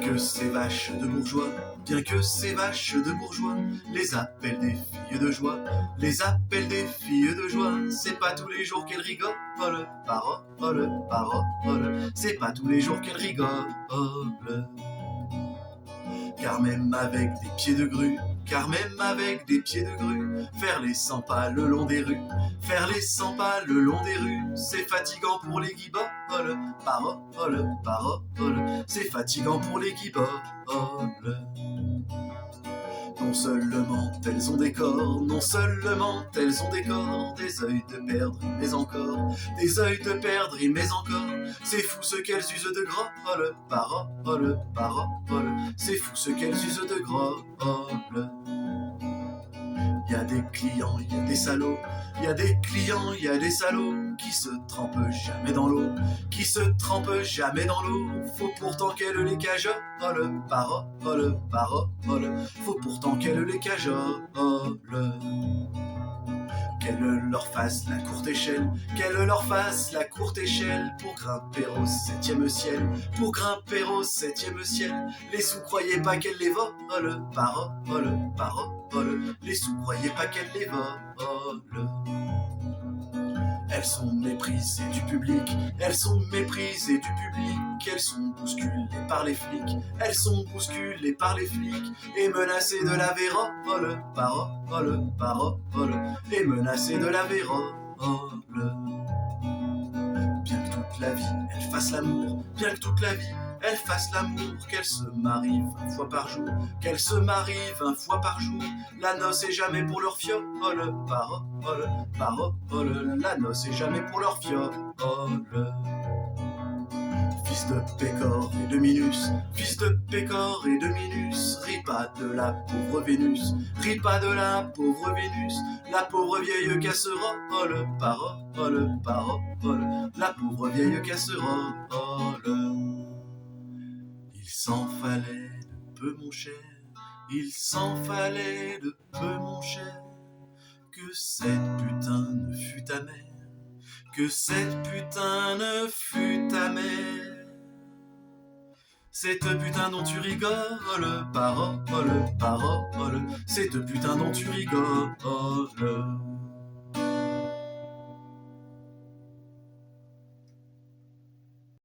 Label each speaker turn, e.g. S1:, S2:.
S1: que ces vaches de bourgeois, bien que ces vaches de bourgeois les appellent des filles de joie, les appellent des filles de joie, c'est pas tous les jours qu'elles rigolent, parole, parole, c'est pas tous les jours qu'elles rigolent. Car même avec des pieds de grue, car même avec des pieds de grue, faire les 100 pas le long des rues, faire les 100 pas le long des rues, c'est fatigant pour les guiboles, parole, parole, c'est fatigant pour les guiboles. Non seulement elles ont des corps, non seulement elles ont des corps, des œils de perdre, mais encore, des œils de perdre, mais encore, c'est fou ce qu'elles usent de grolle, parole, parole, c'est fou ce qu'elles usent de grolle. Y a des clients, y a des salauds, y a des clients, y a des salauds qui se trempent jamais dans l'eau, qui se trempent jamais dans l'eau. Faut pourtant qu'elles les cajolent, parole, parole, faut pourtant qu'elles les cajolent. Qu'elle leur fasse la courte échelle, qu'elle leur fasse la courte échelle pour grimper au 7e ciel, pour grimper au 7e ciel. Les sous croyaient pas qu'elle les vole, parole, parole, les sous croyaient pas qu'elle les vole. Elles sont méprisées du public, elles sont méprisées du public, elles sont bousculées par les flics, elles sont bousculées par les flics, et menacées de la vérole, parole, parole, et menacées de la vérole. Bien que toute la vie elles fassent l'amour, bien que toute la vie elles fassent l'amour, qu'elles se marient 20 fois par jour, qu'elles se marient 20 fois par jour, la noce est jamais pour leur fiole, parole, parole, la noce est jamais pour leur fiole. Fils de Pécor et de Minus, fils de Pécor et de Minus, ris pas de la pauvre Vénus, ris pas de la pauvre Vénus, la pauvre vieille casserole, parole, parole, la pauvre vieille casserole. Il s'en fallait de peu mon cher, il s'en fallait de peu mon cher, que cette putain ne fût amère, que cette putain ne fût amère. Cette putain dont tu rigoles, parole, parole, cette putain dont tu rigoles.